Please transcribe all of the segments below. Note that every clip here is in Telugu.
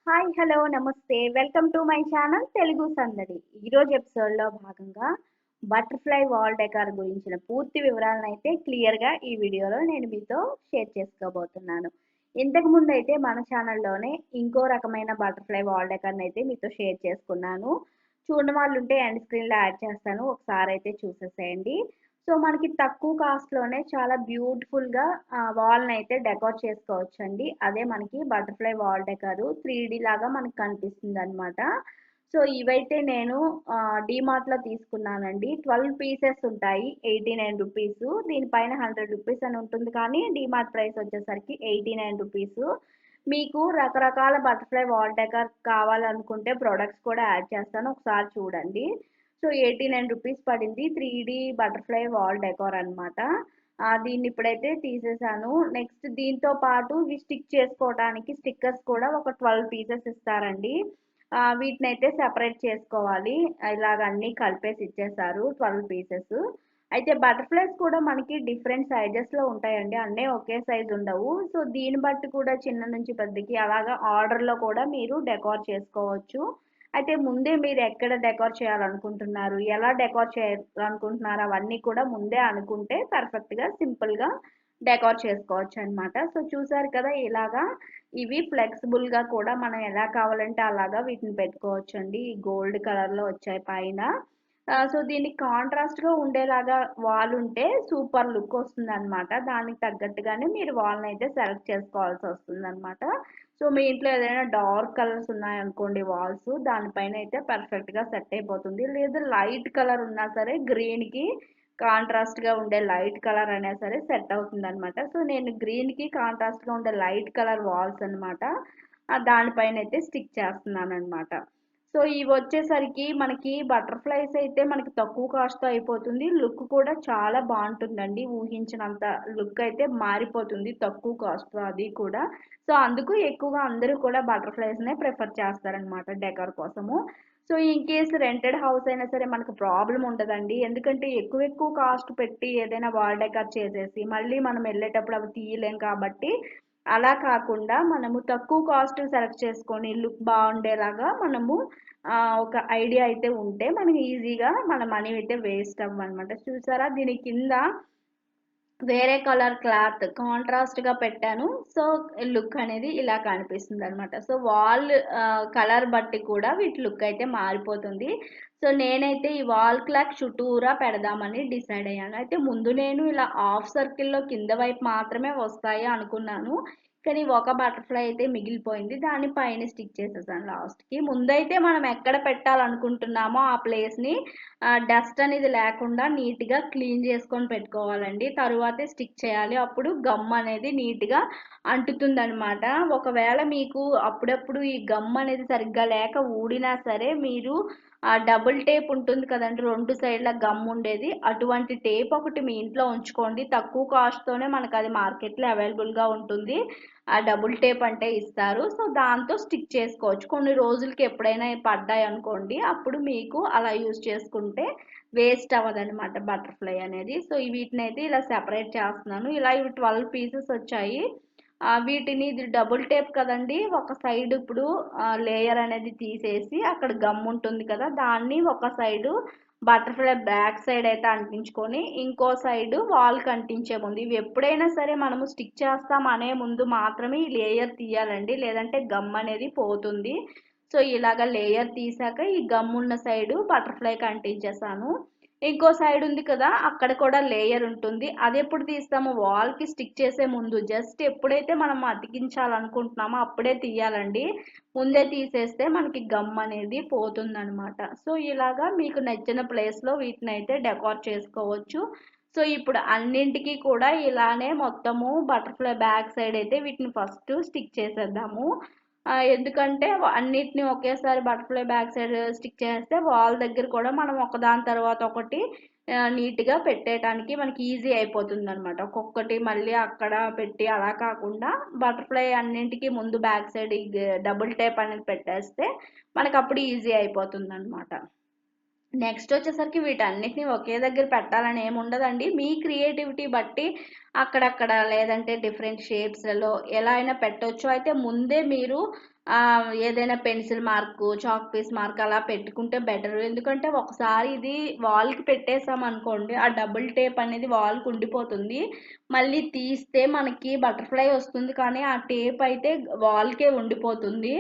హాయ్ హలో నమస్తే welcome to my channel Telugu సందడి. ఈరోజు ఎపిసోడ్లో భాగంగా బటర్ఫ్లై వాల్ డెకార్ గురించిన పూర్తి వివరాలను అయితే క్లియర్గా ఈ వీడియోలో నేను మీతో షేర్ చేసుకోబోతున్నాను. ఇంతకు ముందు అయితే మన ఛానల్లోనే ఇంకో రకమైన బటర్ఫ్లై వాల్ డెకార్ని అయితే మీతో షేర్ చేసుకున్నాను. చూడని వాళ్ళు ఉంటే ఎండ్ స్క్రీన్లో యాడ్ చేస్తాను, ఒకసారి అయితే చూసేసేయండి. సో మనకి తక్కువ కాస్ట్లోనే చాలా బ్యూటిఫుల్గా వాల్ని అయితే డెకోర్ చేసుకోవచ్చండి. అదే మనకి బటర్ఫ్లై వాల్ డెకారు 3D లాగా మనకు కనిపిస్తుంది అనమాట. సో ఇవైతే నేను డీమార్ట్లో తీసుకున్నానండి. 12 పీసెస్ ఉంటాయి, 89 రూపీస్. దీనిపైన 100 రూపీస్ అని ఉంటుంది, కానీ డీమార్ట్ ప్రైస్ వచ్చేసరికి 89 రూపీస్. మీకు రకరకాల బటర్ఫ్లై వాల్ డెకార్ కావాలనుకుంటే ప్రొడక్ట్స్ కూడా యాడ్ చేస్తాను, ఒకసారి చూడండి. సో 89 రూపీస్ పడింది 3D బటర్ఫ్లై వాల్ డెకార్ అనమాట. దీన్ని ఇప్పుడైతే తీసేసాను. నెక్స్ట్ దీంతో పాటు ఇవి స్టిక్ చేసుకోవడానికి స్టిక్కర్స్ కూడా ఒక 12 పీసెస్ ఇస్తారండి. వీటిని అయితే సెపరేట్ చేసుకోవాలి. ఇలాగ అన్నీ కలిపేసి ఇచ్చేసారు 12 పీసెస్. అయితే బటర్ఫ్లైస్ కూడా మనకి డిఫరెంట్ సైజెస్లో ఉంటాయండి, అన్నీ ఒకే సైజ్ ఉండవు. సో దీన్ని బట్టి కూడా చిన్న నుంచి పెద్దకి అలాగా ఆర్డర్లో కూడా మీరు డెకార్ చేసుకోవచ్చు. అయితే ముందే మీరు ఎక్కడ డెకార్ చేయాలనుకుంటున్నారు, ఎలా డెకార్ చేయాలనుకుంటున్నారు, అవన్నీ కూడా ముందే అనుకుంటే పర్ఫెక్ట్గా సింపుల్గా డెకార్ చేసుకోవచ్చు అనమాట. సో చూసారు కదా, ఇలాగా ఇవి ఫ్లెక్సిబుల్గా కూడా మనం ఎలా కావాలంటే అలాగా వీటిని పెట్టుకోవచ్చు అండి. ఈ గోల్డ్ కలర్లో వచ్చాయి పైన. సో దీనికి కాంట్రాస్ట్గా ఉండేలాగా వాల్ ఉంటే సూపర్ లుక్ వస్తుంది అనమాట. దానికి తగ్గట్టుగానే మీరు వాల్ని అయితే సెలెక్ట్ చేసుకోవాల్సి వస్తుంది అనమాట. సో మీ ఇంట్లో ఏదైనా డార్క్ కలర్స్ ఉన్నాయనుకోండి వాల్స్, దానిపైన అయితే పర్ఫెక్ట్గా సెట్ అయిపోతుంది. లేదా లైట్ కలర్ ఉన్నా సరే గ్రీన్కి కాంట్రాస్ట్గా ఉండే లైట్ కలర్ అయినా సరే సెట్ అవుతుంది అనమాట. సో నేను గ్రీన్కి కాంట్రాస్ట్గా ఉండే లైట్ కలర్ వాల్స్ అనమాట దానిపైన అయితే స్టిక్ చేస్తున్నాను అనమాట. సో ఇవి వచ్చేసరికి మనకి బటర్ఫ్లైస్ అయితే మనకి తక్కువ కాస్ట్తో అయిపోతుంది. లుక్ కూడా చాలా బాగుంటుందండి, ఊహించినంత లుక్ అయితే మారిపోతుంది తక్కువ కాస్ట్తో అది కూడా. సో అందుకు ఎక్కువగా అందరూ కూడా బటర్ఫ్లైస్నే ప్రిఫర్ చేస్తారనమాట డెకార్ కోసము. So in case rented house అయినా సరే మనకు ప్రాబ్లం ఉండదండి, ఎందుకంటే ఎక్కువ ఎక్కువ కాస్ట్ పెట్టి ఏదైనా వాల్ డెకార్ చేసేసి మళ్ళీ మనం వెళ్ళేటప్పుడు అవి తీయలేం కాబట్టి, అలా కాకుండా మనము తక్కువ కాస్ట్ సెలెక్ట్ చేసుకొని లుక్ బాగుండేలాగా మనము ఒక ఐడియా అయితే ఉంటే మనకి ఈజీగా మన మనీ అయితే వేస్ట్ అవ్వనమాట. చూసారా, దీని కింద వేరే కలర్ క్లాత్ కాంట్రాస్ట్గా పెట్టాను. సో లుక్ అనేది ఇలా కనిపిస్తుంది అనమాట. సో వాల్ కలర్ బట్టి కూడా వీటి లుక్ అయితే మారిపోతుంది. సో నేనైతే ఈ వాల్ క్లాక్ చుట్టూరా పెడదామని డిసైడ్ అయ్యాను. అయితే ముందు నేను ఇలా హాఫ్ సర్కిల్లో కింద వైపు మాత్రమే వస్తాయి అనుకున్నాను, కానీ ఒక బటర్ఫ్లై అయితే మిగిలిపోయింది, దాన్ని పైన స్టిక్ చేసేసాను లాస్ట్కి. ముందైతే మనం ఎక్కడ పెట్టాలనుకుంటున్నామో ఆ ప్లేస్ని డస్ట్ అనేది లేకుండా నీట్గా క్లీన్ చేసుకొని పెట్టుకోవాలండి. తరువాతే స్టిక్ చేయాలి, అప్పుడు గమ్ అనేది నీట్గా అంటుతుంది అనమాట. ఒకవేళ మీకు అప్పుడప్పుడు ఈ గమ్ అనేది సరిగ్గా లేక ఊడినా సరే, మీరు డబుల్ టేప్ ఉంటుంది కదండి, 2 సైడ్ల గమ్ ఉండేది, అటువంటి టేప్ ఒకటి మీ ఇంట్లో ఉంచుకోండి. తక్కువ కాస్ట్తోనే మనకు అది మార్కెట్లో అవైలబుల్గా ఉంటుంది. ఆ డబుల్ టేప్ అంటే ఇస్తారు. సో దాంతో స్టిక్ చేసుకోవచ్చు. కొన్ని రోజులకి ఎప్పుడైనా పడ్డాయి అనుకోండి, అప్పుడు మీకు అలా యూజ్ చేసుకుంటే వేస్ట్ అవ్వదనమాట బటర్ఫ్లై అనేది. సో వీటిని అయితే ఇలా సెపరేట్ చేస్తున్నాను. ఇలా ఇవి 12 పీసెస్ వచ్చాయి. వీటిని, ఇది డబుల్ టేప్ కదండి, ఒక సైడ్ ఇప్పుడు లేయర్ అనేది తీసేసి అక్కడ గమ్ ఉంటుంది కదా, దాన్ని ఒక సైడు బటర్ఫ్లై బ్యాక్ సైడ్ అయితే అంటించుకొని ఇంకో సైడ్ వాల్కి అంటించే ముందు, ఇవి ఎప్పుడైనా సరే మనము స్టిక్ చేస్తాం అనే ముందు మాత్రమే ఈ లేయర్ తీయాలండి, లేదంటే గమ్ అనేది పోతుంది. సో ఇలాగ లేయర్ తీసాక ఈ గమ్ ఉన్న సైడు బటర్ఫ్లైకి అంటించేసాను. ఇంకో సైడ్ ఉంది కదా, అక్కడ కూడా లేయర్ ఉంటుంది. అది ఎప్పుడు తీస్తాము, వాల్కి స్టిక్ చేసే ముందు, జస్ట్ ఎప్పుడైతే మనం అతికించాలనుకుంటున్నామో అప్పుడే తీయాలండి. ముందే తీసేస్తే మనకి గమ్ అనేది పోతుందనమాట. సో ఇలాగా మీకు నచ్చిన ప్లేస్లో వీటిని అయితే డెకార్ చేసుకోవచ్చు. సో ఇప్పుడు అన్నింటికి కూడా ఇలానే మొత్తము బటర్ఫ్లై బ్యాక్ సైడ్ అయితే వీటిని ఫస్ట్ స్టిక్ చేసేద్దాము. ఎందుకంటే అన్నిటిని ఒకేసారి బటర్ఫ్లై బ్యాక్ సైడ్ స్టిక్ చేస్తే వాల్ దగ్గర కూడా మనం ఒకదాని తర్వాత ఒకటి నీట్గా పెట్టేయడానికి మనకి ఈజీ అయిపోతుంది అనమాట. ఒక్కొక్కటి మళ్ళీ అక్కడ పెట్టి అలా కాకుండా బటర్ఫ్లై అన్నింటికి ముందు బ్యాక్ సైడ్ డబుల్ టేప్ అనేది పెట్టేస్తే మనకు అప్పుడు ఈజీ అయిపోతుంది అనమాట. నెక్స్ట్ వచ్చేసరికి వీటన్నిటిని ఒకే దగ్గర పెట్టాలని ఏమి ఉండదండి, మీ క్రియేటివిటీ బట్టి అక్కడక్కడ లేదంటే డిఫరెంట్ షేప్స్లలో ఎలా అయినా పెట్టవచ్చు. అయితే ముందే మీరు ఏదైనా pencil mark, chalk piece mark అలా పెట్టుకుంటే బెటర్. ఎందుకంటే ఒకసారి ఇది వాల్కి పెట్టేసామనుకోండి, ఆ డబుల్ టేప్ అనేది వాల్కి ఉండిపోతుంది. మళ్ళీ తీస్తే మనకి బటర్ఫ్లై వస్తుంది, కానీ ఆ టేప్ అయితే వాల్కే ఉండిపోతుంది.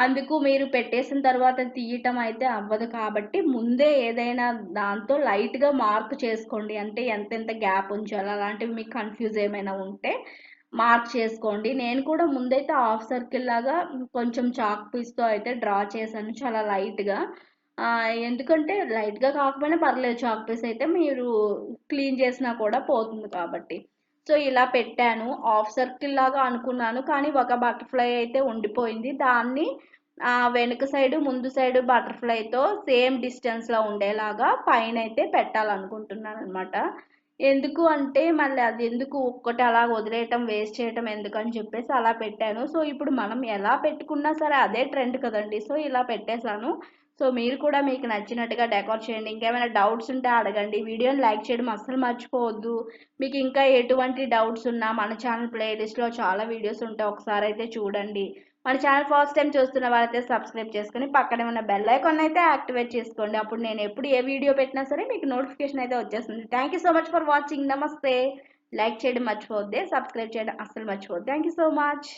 అందుకు మీరు పెట్టేసిన తర్వాత తీయటం అయితే అవ్వదు. కాబట్టి ముందే ఏదైనా దాంతో లైట్గా మార్క్ చేసుకోండి. అంటే ఎంతెంత గ్యాప్ ఉంచాలి అలాంటివి మీకు కన్ఫ్యూజ్ ఏమైనా ఉంటే మార్క్ చేసుకోండి. నేను కూడా ముందైతే హాఫ్ సర్కిల్ లాగా కొంచెం చాక్ పీస్తో అయితే డ్రా చేశాను, చాలా లైట్గా. ఎందుకంటే లైట్గా కాకపోయినా పర్లేదు, చాక్ పీస్ అయితే మీరు క్లీన్ చేసినా కూడా పోతుంది కాబట్టి. సో ఇలా పెట్టాను, హాఫ్ సర్కిల్ లాగా అనుకున్నాను, కానీ ఒక బటర్ఫ్లై అయితే ఉండిపోయింది. దాన్ని వెనుక సైడు ముందు సైడు బటర్ఫ్లైతో సేమ్ డిస్టెన్స్లో ఉండేలాగా పైన అయితే పెట్టాలనుకుంటున్నాను అనమాట. ఎందుకు అంటే మళ్ళీ అది ఎందుకు ఒక్కటి అలా వదిలేయటం, వేస్ట్ చేయటం ఎందుకని చెప్పేసి అలా పెట్టాను. సో ఇప్పుడు మనం ఎలా పెట్టుకున్నా సరే అదే ట్రెండ్ కదండి. సో ఇలా పెట్టేశాను. సో మీరు కూడా మీకు నచ్చినట్టుగా డెకోర్ చేయండి. ఇంకేమైనా డౌట్స్ ఉంటే అడగండి. వీడియోని లైక్ చేయడం అస్సలు మర్చిపోవద్దు. మీకు ఇంకా ఎటువంటి డౌట్స్ ఉన్నా మన ఛానల్ ప్లేలిస్ట్లో చాలా వీడియోస్ ఉంటాయి, ఒకసారి అయితే చూడండి. మన ఛానల్ ఫస్ట్ టైం చూస్తున్న వారైతే సబ్స్క్రైబ్ చేసుకుని పక్కనే ఉన్న బెల్ ఐకాన్ అయితే యాక్టివేట్ చేసుకోండి. అప్పుడు నేను ఎప్పుడు ఏ వీడియో పెట్టినా సరే మీకు నోటిఫికేషన్ అయితే వచ్చేస్తుంది. Thank you so much for watching. నమస్తే. లైక్ చేయడం మర్చిపోవద్దే, సబ్స్క్రైబ్ చేయడం అస్సలు మర్చిపోవద్దు. Thank you so much.